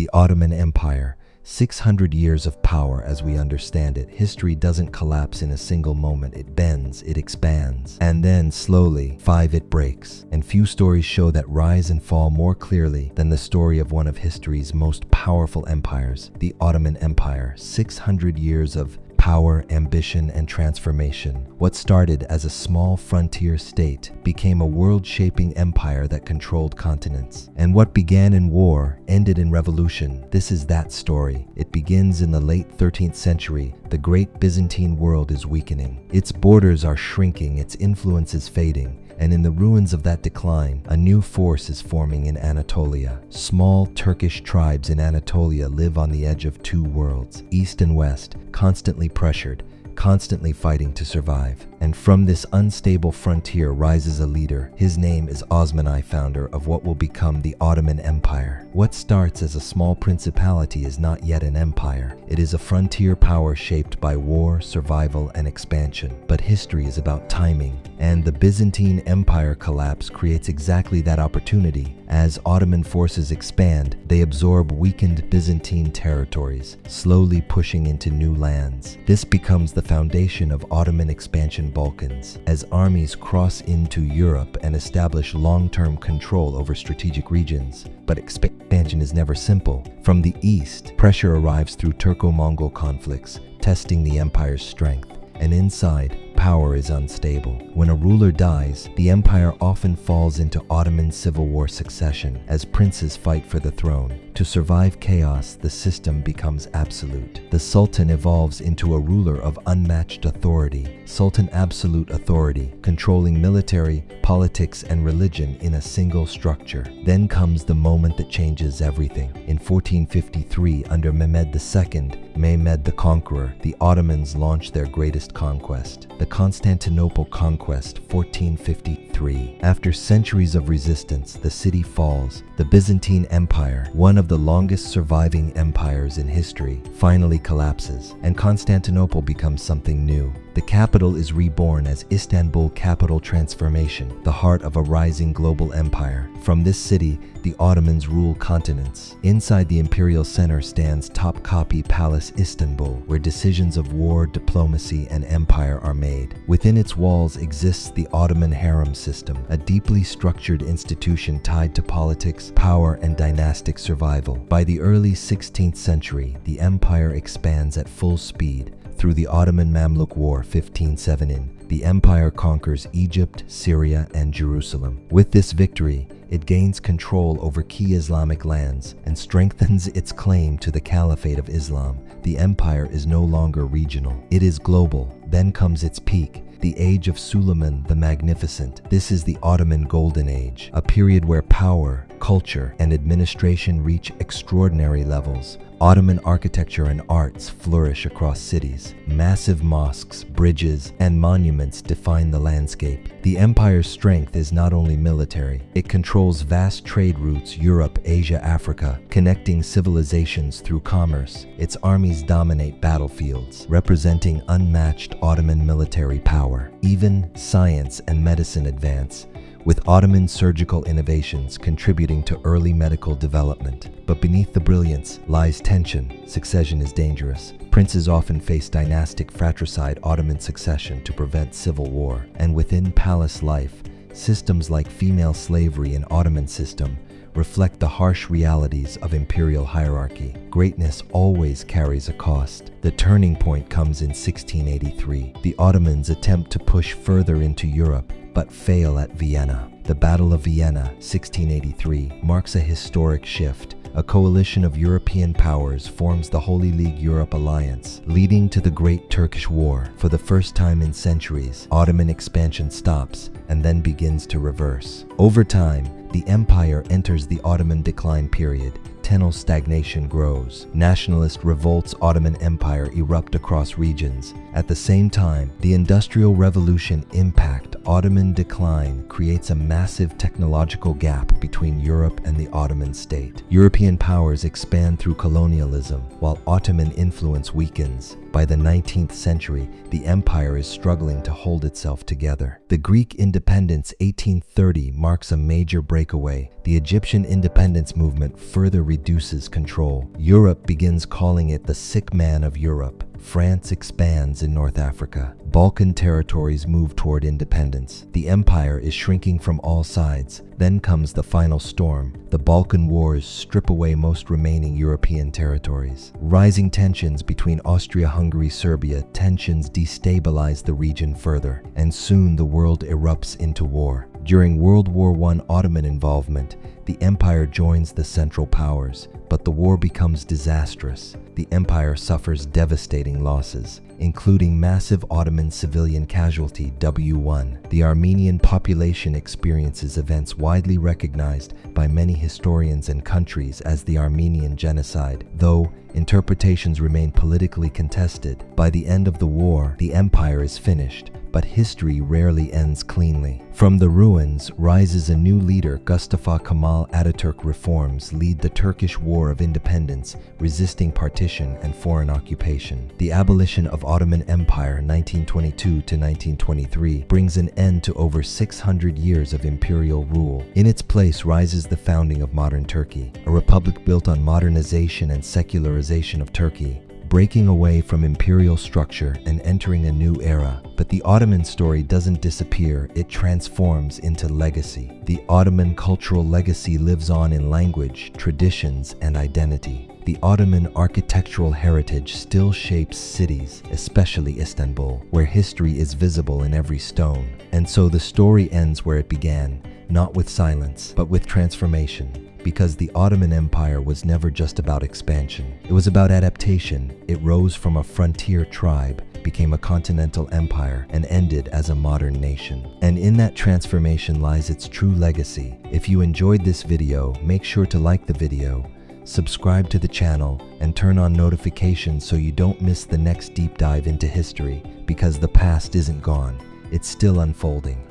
The Ottoman Empire, 600 years of power as we understand it. History doesn't collapse in a single moment. It bends, it expands, and then slowly, it breaks. And few stories show that rise and fall more clearly than the story of one of history's most powerful empires, the Ottoman Empire. 600 years of power, ambition, and transformation. What started as a small frontier state became a world-shaping empire that controlled continents. And what began in war ended in revolution. This is that story. It begins in the late 13th century. The great Byzantine world is weakening. Its borders are shrinking, its influence is fading. And in the ruins of that decline, a new force is forming in Anatolia. Small Turkish tribes in Anatolia live on the edge of two worlds, east and west, constantly pressured, constantly fighting to survive. And from this unstable frontier rises a leader. His name is Osman, founder of what will become the Ottoman Empire. What starts as a small principality is not yet an empire. It is a frontier power shaped by war, survival, and expansion. But history is about timing, and the Byzantine Empire collapse creates exactly that opportunity. As Ottoman forces expand, they absorb weakened Byzantine territories, slowly pushing into new lands. This becomes the foundation of Ottoman expansion Balkans, as armies cross into Europe and establish long-term control over strategic regions. But expansion is never simple. From the east, pressure arrives through Turco-Mongol conflicts, testing the empire's strength. And inside, power is unstable. When a ruler dies, the empire often falls into Ottoman civil war succession as princes fight for the throne. To survive chaos, the system becomes absolute. The sultan evolves into a ruler of unmatched authority. Sultan absolute authority, controlling military, politics, and religion in a single structure. Then comes the moment that changes everything. In 1453, under Mehmed II, Mehmed the Conqueror, the Ottomans launched their greatest conquest, the Constantinople conquest, 1453. After centuries of resistance, the city falls. The Byzantine Empire, one of the longest surviving empires in history, finally collapses, and Constantinople becomes something new. The capital is reborn as Istanbul. Capital transformation, the heart of a rising global empire. From this city, the Ottomans rule continents. Inside the imperial center stands Topkapi Palace, Istanbul, where decisions of war, diplomacy, and empire are made. Within its walls exists the Ottoman harem system, a deeply structured institution tied to politics, power, and dynastic survival. By the early 16th century, the empire expands at full speed. Through the Ottoman Mamluk War 1517, the empire conquers Egypt, Syria, and Jerusalem. With this victory, it gains control over key Islamic lands and strengthens its claim to the Caliphate of Islam. The empire is no longer regional, it is global. Then comes its peak, the age of Suleiman the Magnificent. This is the Ottoman Golden Age, a period where power, culture, and administration reach extraordinary levels. Ottoman architecture and arts flourish across cities. Massive mosques, bridges, and monuments define the landscape. The empire's strength is not only military. It controls vast trade routes, Europe, Asia, Africa, connecting civilizations through commerce. Its armies dominate battlefields, representing unmatched Ottoman military power. Even science and medicine advance, with Ottoman surgical innovations contributing to early medical development. But beneath the brilliance lies tension. Succession is dangerous. Princes often face dynastic fratricide, Ottoman succession to prevent civil war. And within palace life, systems like female slavery and Ottoman system reflect the harsh realities of imperial hierarchy. Greatness always carries a cost. The turning point comes in 1683. The Ottomans attempt to push further into Europe, but fail at Vienna. The Battle of Vienna, 1683, marks a historic shift. A coalition of European powers forms the Holy League Europe alliance, leading to the Great Turkish War. For the first time in centuries, Ottoman expansion stops and then begins to reverse. Over time, the empire enters the Ottoman decline period. Tenal stagnation grows. Nationalist revolts, Ottoman Empire erupt across regions. At the same time, the Industrial Revolution impact Ottoman decline creates a massive technological gap between Europe and the Ottoman state. European powers expand through colonialism, while Ottoman influence weakens. By the 19th century, the empire is struggling to hold itself together. The Greek independence 1830 marks a major breakaway. The Egyptian independence movement further reduces control. Europe begins calling it the sick man of Europe. France expands in North Africa. Balkan territories move toward independence. The empire is shrinking from all sides. Then comes the final storm. The Balkan Wars strip away most remaining European territories. Rising tensions between Austria-Hungary, Serbia, tensions destabilize the region further, and soon the world erupts into war. During World War I Ottoman involvement, the empire joins the Central Powers, but the war becomes disastrous. The empire suffers devastating losses, including massive Ottoman civilian casualty W1. The Armenian population experiences events widely recognized by many historians and countries as the Armenian Genocide, though interpretations remain politically contested. By the end of the war, the empire is finished, but history rarely ends cleanly. From the ruins rises a new leader. Mustafa Kemal Ataturk reforms lead the Turkish War of Independence, resisting partition and foreign occupation. The abolition of Ottoman Empire 1922 to 1923 brings an end to over 600 years of imperial rule. In its place rises the founding of modern Turkey, a republic built on modernization and secularization of Turkey, breaking away from imperial structure and entering a new era. But the Ottoman story doesn't disappear, it transforms into legacy. The Ottoman cultural legacy lives on in language, traditions, and identity. The Ottoman architectural heritage still shapes cities, especially Istanbul, where history is visible in every stone. And so the story ends where it began, not with silence, but with transformation. Because the Ottoman Empire was never just about expansion. It was about adaptation. It rose from a frontier tribe, became a continental empire, and ended as a modern nation. And in that transformation lies its true legacy. If you enjoyed this video, make sure to like the video, subscribe to the channel, and turn on notifications so you don't miss the next deep dive into history, because the past isn't gone, it's still unfolding.